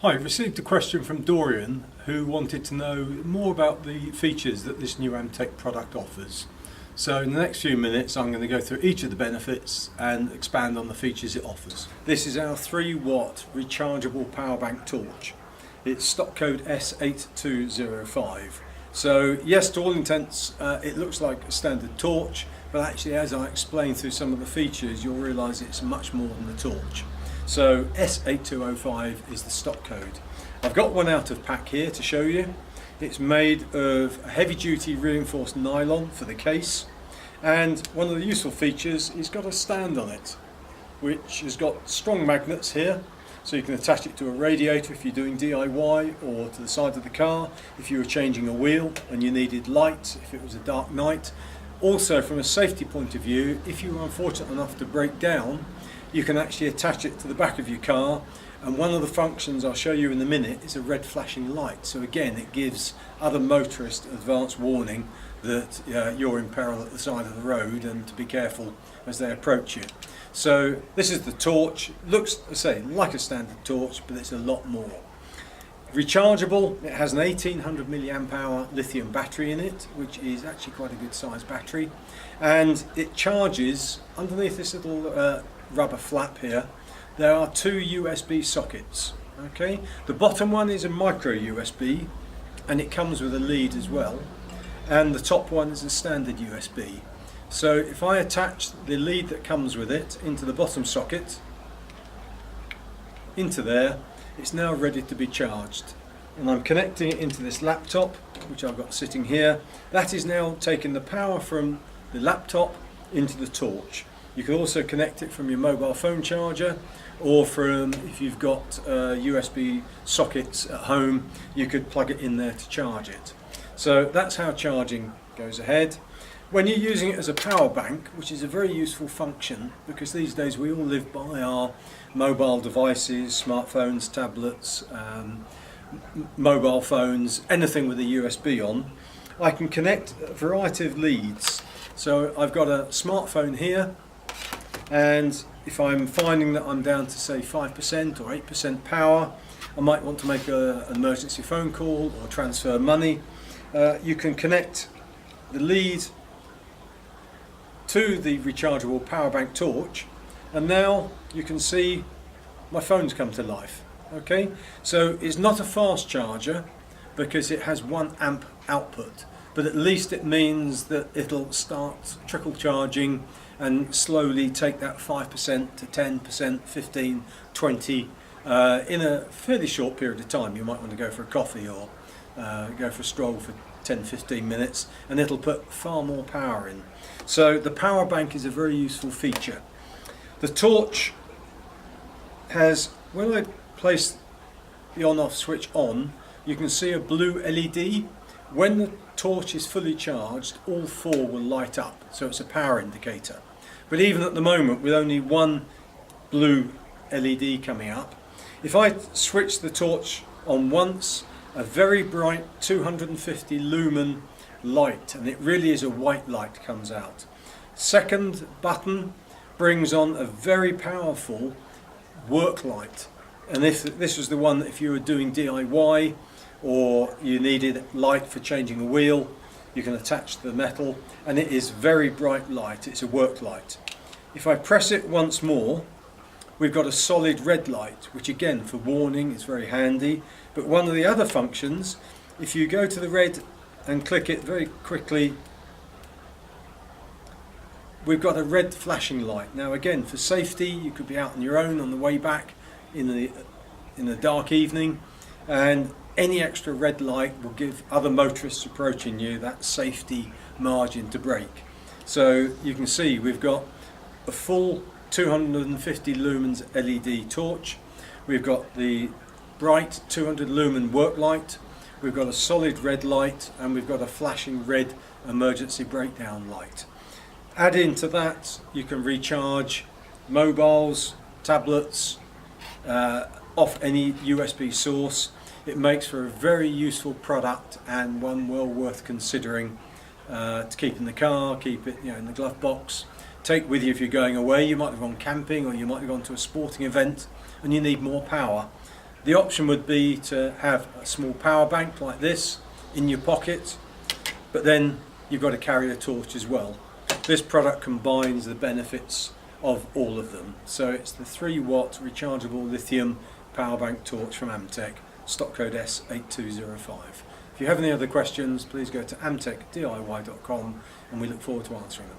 Hi, I've received a question from Dorian who wanted to know more about the features that this new Amtech product offers. So in the next few minutes I'm going to go through each of the benefits and expand on the features it offers. This is our 3-watt rechargeable power bank torch. It's stock code S8205. So yes, to all intents it looks like a standard torch, but actually as I explain through some of the features you'll realise it's much more than a torch. So S8205 is the stock code. I've got one out of pack here to show you. It's made of heavy duty reinforced nylon for the case, and one of the useful features is got a stand on it which has got strong magnets here, so you can attach it to a radiator if you're doing DIY, or to the side of the car if you were changing a wheel and you needed light if it was a dark night. Also, from a safety point of view, if you were unfortunate enough to break down, you can actually attach it to the back of your car, and one of the functions I'll show you in a minute is a red flashing light. So again, it gives other motorists advance warning that you're in peril at the side of the road and to be careful as they approach you. So this is the torch. Looks, I say, like a standard torch, but it's a lot more. Rechargeable, it has an 1800 milliamp hour lithium battery in it, which is actually quite a good size battery, and it charges underneath this little rubber flap here. There are 2 USB sockets. Okay, the bottom one is a micro USB and it comes with a lead as well, and the top one is a standard USB. So if I attach the lead that comes with it into the bottom socket, into there, it's now ready to be charged, and I'm connecting it into this laptop which I've got sitting here. That is now taking the power from the laptop into the torch. You can also connect it from your mobile phone charger, or from, if you've got USB sockets at home, you could plug it in there to charge it. So that's how charging goes ahead. When you're using it as a power bank, which is a very useful function, because these days we all live by our mobile devices, smartphones, tablets, mobile phones, anything with a USB on, I can connect a variety of leads. So I've got a smartphone here, and if I'm finding that I'm down to say 5% or 8% power, I might want to make an emergency phone call or transfer money. You can connect the lead to the rechargeable power bank torch, and now you can see my phone's come to life. Okay, so it's not a fast charger because it has 1 amp output, but at least it means that it'll start trickle charging and slowly take that 5% to 10%, 15, 20 in a fairly short period of time. You might want to go for a coffee or go for a stroll for 10-15 minutes, and it'll put far more power in. So the power bank is a very useful feature. The torch has, when I place the on-off switch on, you can see a blue LED. When the torch is fully charged, all 4 will light up, so it's a power indicator. But even at the moment, with only 1 blue LED coming up, if I switch the torch on once, a very bright 250 lumen light, and it really is a white light, comes out. Second button brings on a very powerful work light, and if this was the one that if you were doing DIY or you needed light for changing a wheel, you can attach the metal, and it is very bright light. It's a work light. If I press it once more, we've got a solid red light, which again for warning is very handy. But one of the other functions, if you go to the red and click it very quickly, we've got a red flashing light. Now again, for safety, you could be out on your own on the way back in the dark evening, and any extra red light will give other motorists approaching you that safety margin to brake. So you can see we've got a full 250 lumens LED torch. We've got the bright 200 lumen work light. We've got a solid red light, and we've got a flashing red emergency breakdown light. Add into that, you can recharge mobiles, tablets, off any USB source. It makes for a very useful product, and one well worth considering to keep in the car, keep it in the glove box, take with you if you're going away. You might have gone camping, or you might have gone to a sporting event and you need more power. The option would be to have a small power bank like this in your pocket, but then you've got to carry a torch as well. This product combines the benefits of all of them. So it's the 3-watt rechargeable lithium power bank torch from Amtech, stock code S8205. If you have any other questions, please go to amtechdiy.com and we look forward to answering them.